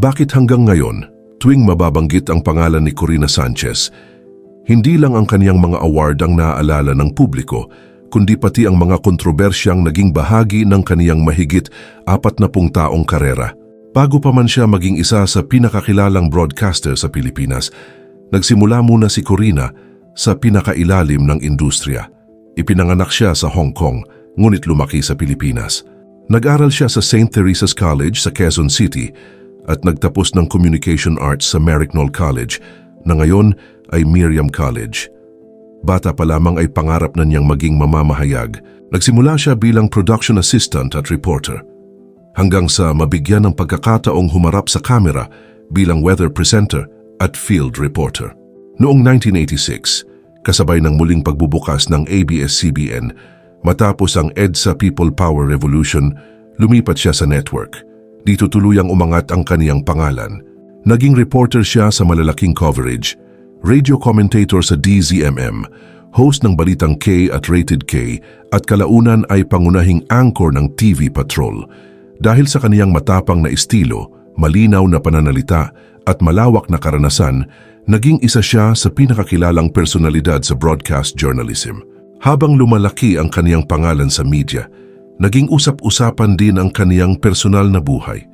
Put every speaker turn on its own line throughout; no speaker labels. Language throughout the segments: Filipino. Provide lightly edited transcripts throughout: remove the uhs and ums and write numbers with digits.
Bakit hanggang ngayon, tuwing mababanggit ang pangalan ni Corina Sanchez, hindi lang ang kaniyang mga award ang naaalala ng publiko, kundi pati ang mga kontrobersyang naging bahagi ng kaniyang mahigit 40 taong karera. Bago pa man siya maging isa sa pinakakilalang broadcaster sa Pilipinas, nagsimula muna si Corina sa pinakailalim ng industriya. Ipinanganak siya sa Hong Kong, ngunit lumaki sa Pilipinas. Nag-aral siya sa St. Teresa's College sa Quezon City at nagtapos ng Communication Arts sa Maryknoll College, na ngayon ay Miriam College. Bata pa lamang ay pangarap na niyang maging mamamahayag. Nagsimula siya bilang production assistant at reporter, hanggang sa mabigyan ng pagkakataong humarap sa kamera bilang weather presenter at field reporter. Noong 1986, kasabay ng muling pagbubukas ng ABS-CBN, matapos ang EDSA People Power Revolution, lumipat siya sa network. Dito tuluyang umangat ang kaniyang pangalan. Naging reporter siya sa malalaking coverage, radio commentator sa DZMM, host ng Balitang K at Rated K, at kalaunan ay pangunahing anchor ng TV Patrol. Dahil sa kaniyang matapang na estilo, malinaw na pananalita at malawak na karanasan, naging isa siya sa pinakakilalang personalidad sa broadcast journalism. Habang lumalaki ang kaniyang pangalan sa media, naging usap-usapan din ang kaniyang personal na buhay.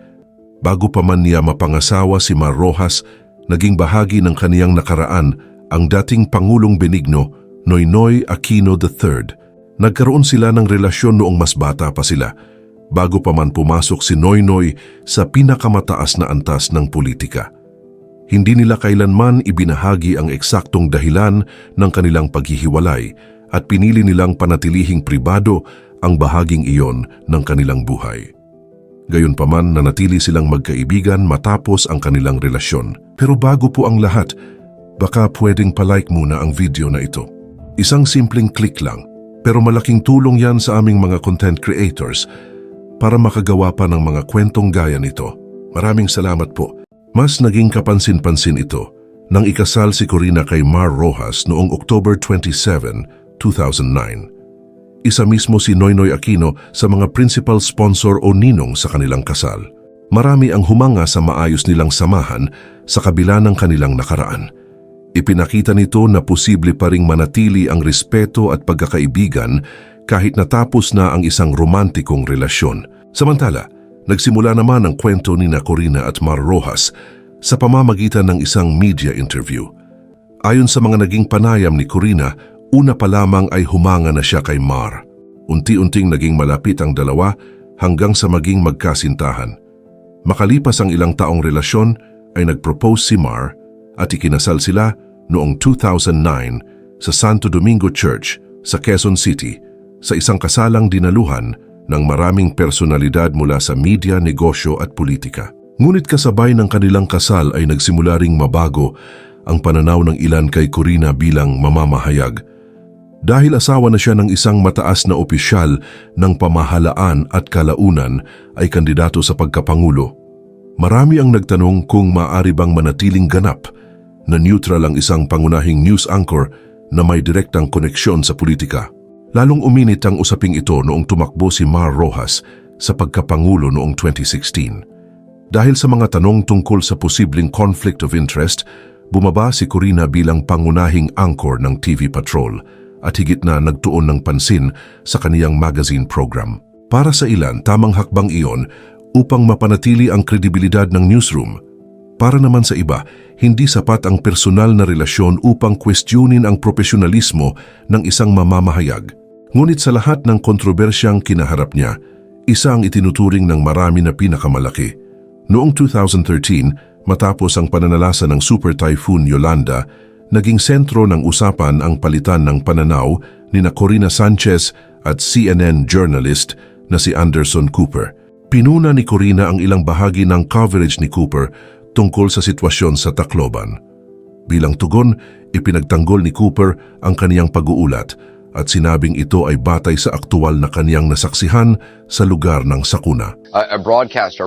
Bago pa man niya mapangasawa si Mar Rojas, naging bahagi ng kaniyang nakaraan ang dating Pangulong Benigno Noynoy Aquino III. Nagkaroon sila ng relasyon noong mas bata pa sila, bago pa man pumasok si Noynoy sa pinakamataas na antas ng politika. Hindi nila kailanman ibinahagi ang eksaktong dahilan ng kanilang paghihiwalay at pinili nilang panatilihing pribado ang bahaging iyon ng kanilang buhay. Gayunpaman, nanatili silang magkaibigan matapos ang kanilang relasyon. Pero bago po ang lahat, baka pwedeng palike muna ang video na ito. Isang simpleng click lang, pero malaking tulong yan sa aming mga content creators para makagawa pa ng mga kwentong gaya nito. Maraming salamat po. Mas naging kapansin-pansin ito nang ikasal si Corina kay Mar Rojas noong October 27, 2009. Isa mismo si Noynoy Aquino sa mga principal sponsor o ninong sa kanilang kasal. Marami ang humanga sa maayos nilang samahan sa kabila ng kanilang nakaraan. Ipinakita nito na posible pa ring manatili ang respeto at pagkakaibigan kahit natapos na ang isang romantikong relasyon. Samantala, nagsimula naman ang kwento ni Corina at Mar Rojas sa pamamagitan ng isang media interview. Ayon sa mga naging panayam ni Corina, una pa lamang ay humanga na siya kay Mar. Unti-unting naging malapit ang dalawa hanggang sa maging magkasintahan. Makalipas ang ilang taong relasyon ay nag-propose si Mar at ikinasal sila noong 2009 sa Santo Domingo Church sa Quezon City, sa isang kasalang dinaluhan ng maraming personalidad mula sa media, negosyo at politika. Ngunit kasabay ng kanilang kasal ay nagsimula ring mabago ang pananaw ng ilan kay Corina bilang mamamahayag. Dahil asawa na siya ng isang mataas na opisyal ng pamahalaan at kalaunan ay kandidato sa pagkapangulo, marami ang nagtanong kung maaari bang manatiling ganap na neutral ang isang pangunahing news anchor na may direktang koneksyon sa politika. Lalong uminit ang usaping ito noong tumakbo si Mar Rojas sa pagkapangulo noong 2016. Dahil sa mga tanong tungkol sa posibleng conflict of interest, bumaba si Corina bilang pangunahing anchor ng TV Patrol at higit na nagtuon ng pansin sa kaniyang magazine program. Para sa ilan, tamang hakbang iyon upang mapanatili ang kredibilidad ng newsroom. Para naman sa iba, hindi sapat ang personal na relasyon upang questionin ang profesionalismo ng isang mamamahayag. Ngunit sa lahat ng kontrobersyang kinaharap niya, isa ang itinuturing ng marami na pinakamalaki. Noong 2013, matapos ang pananalasa ng Super Typhoon Yolanda, naging sentro ng usapan ang palitan ng pananaw ni Corina Sanchez at CNN journalist na si Anderson Cooper. Pinuna ni Corina ang ilang bahagi ng coverage ni Cooper tungkol sa sitwasyon sa Tacloban. Bilang tugon, ipinagtanggol ni Cooper ang kaniyang pag-uulat at sinabing ito ay batay sa aktual na kaniyang nasaksihan sa lugar ng sakuna.
A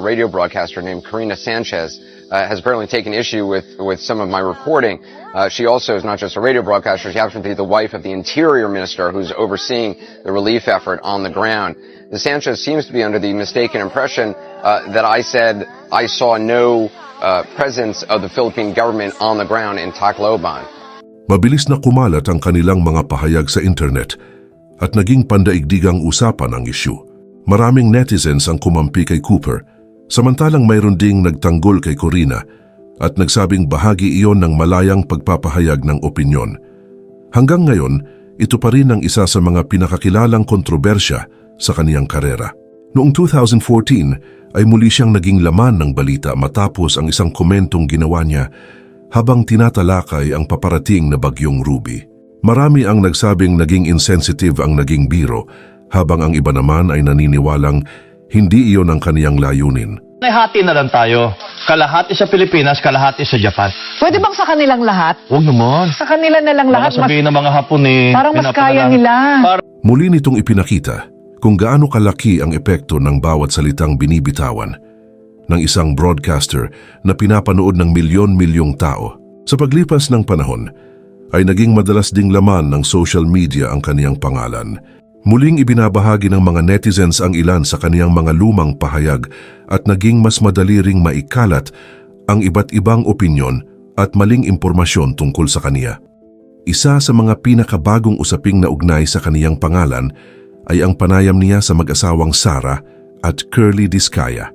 radio broadcaster named Corina Sanchez has apparently taken issue with some of my reporting. She also is not just a radio broadcaster, she happens to be the wife of the Interior Minister who's overseeing the relief effort on the ground. The Sanchez seems to be under the mistaken impression that I said I saw no presence of the Philippine government on the ground in Tacloban.
Mabilis na kumalat ang kanilang mga pahayag sa internet at naging pandaigdigang usapan ang issue. Maraming netizens ang kumampi kay Cooper, samantalang mayroon ding nagtanggol kay Corina at nagsabing bahagi iyon ng malayang pagpapahayag ng opinyon. Hanggang ngayon, ito pa rin ang isa sa mga pinakakilalang kontrobersya sa kaniyang karera. Noong 2014 ay muli siyang naging laman ng balita matapos ang isang komentong ginawa niya habang tinatalakay ang paparating na bagyong Ruby. Marami ang nagsabing naging insensitive ang naging biro, habang ang iba naman ay naniniwalang hindi iyon ang kaniyang layunin.
Hati na lang tayo. Kalahati sa Pilipinas, kalahati sa Japan.
Pwede bang sa kanilang lahat?
Huwag naman.
Sa kanila na lang lahat.
Baka sabihin ng mga Hapon
parang mas kaya nila.
Muli nitong ipinakita kung gaano kalaki ang epekto ng bawat salitang binibitawan ng isang broadcaster na pinapanood ng milyon-milyong tao. Sa paglipas ng panahon, ay naging madalas ding laman ng social media ang kaniyang pangalan. Muling ibinabahagi ng mga netizens ang ilan sa kaniyang mga lumang pahayag at naging mas madali ring maikalat ang iba't ibang opinyon at maling impormasyon tungkol sa kaniya. Isa sa mga pinakabagong usaping na ugnay sa kaniyang pangalan ay ang panayam niya sa mag-asawang Sara at Curly Discaya.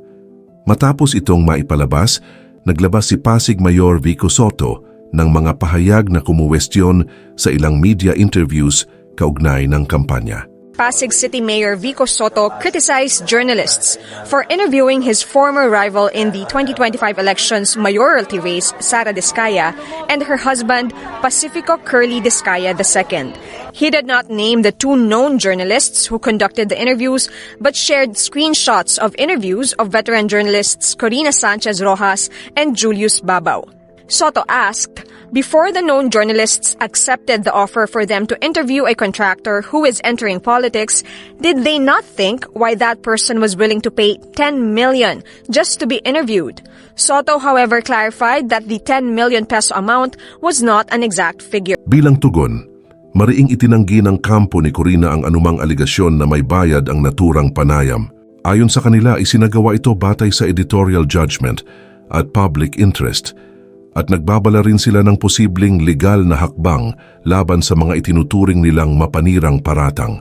Matapos itong maipalabas, naglabas si Pasig Mayor Vico Soto ng mga pahayag na kumuwestiyon sa ilang media interviews kaugnay ng kampanya.
Pasig City Mayor Vico Soto criticized journalists for interviewing his former rival in the 2025 elections mayoralty race, Sara Discaya, and her husband, Pacifico Curly Discaya II. He did not name the two known journalists who conducted the interviews, but shared screenshots of interviews of veteran journalists Corina Sanchez Rojas and Julius Babaw. Soto asked, before the known journalists accepted the offer for them to interview a contractor who is entering politics, did they not think why that person was willing to pay 10 million just to be interviewed? Soto, however, clarified that the 10 million peso amount was not an exact figure.
Bilang tugon, mariing itinanggi ng kampo ni Corina ang anumang aligasyon na may bayad ang naturang panayam. Ayon sa kanila, isinagawa ito batay sa editorial judgment at public interest, at nagbabala rin sila ng posibleng legal na hakbang laban sa mga itinuturing nilang mapanirang paratang.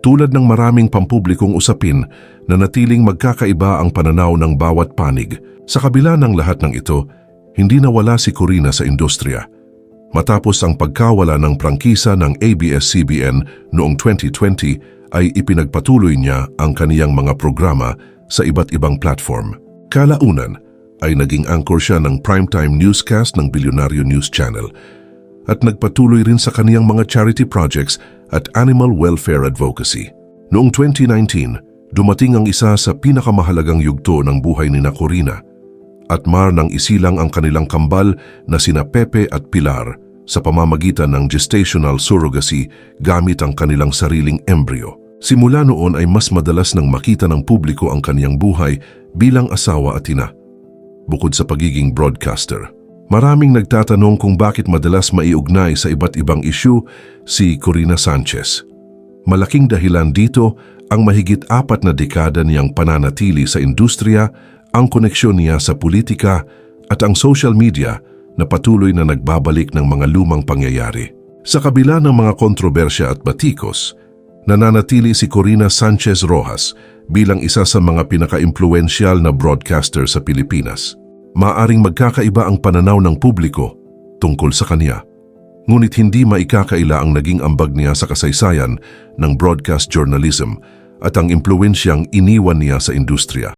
Tulad ng maraming pampublikong usapin na natiling magkakaiba ang pananaw ng bawat panig, sa kabila ng lahat ng ito, hindi nawala si Corina sa industriya. Matapos ang pagkawala ng prangkisa ng ABS-CBN noong 2020 ay ipinagpatuloy niya ang kaniyang mga programa sa iba't ibang platform. Kalaunan ay naging anchor siya ng primetime newscast ng Bilyonaryo News Channel at nagpatuloy rin sa kaniyang mga charity projects at animal welfare advocacy. Noong 2019, dumating ang isa sa pinakamahalagang yugto ng buhay ni Corina at nang isilang ang kanilang kambal na sina Pepe at Pilar sa pamamagitan ng gestational surrogacy gamit ang kanilang sariling embryo. Simula noon ay mas madalas nang makita ng publiko ang kaniyang buhay bilang asawa at ina. Bukod sa pagiging broadcaster, maraming nagtatanong kung bakit madalas maiugnay sa iba't ibang issue si Corina Sanchez. Malaking dahilan dito ang mahigit 4 na dekada niyang pananatili sa industriya, ang koneksyon niya sa politika at ang social media na patuloy na nagbabalik ng mga lumang pangyayari. Sa kabila ng mga kontrobersya at batikos, nananatili si Corina Sanchez Rojas bilang isa sa mga pinaka-impluensyal na broadcaster sa Pilipinas. Maaring magkakaiba ang pananaw ng publiko tungkol sa kanya, ngunit hindi maikakaila ang naging ambag niya sa kasaysayan ng broadcast journalism at ang impluensyang iniwan niya sa industriya.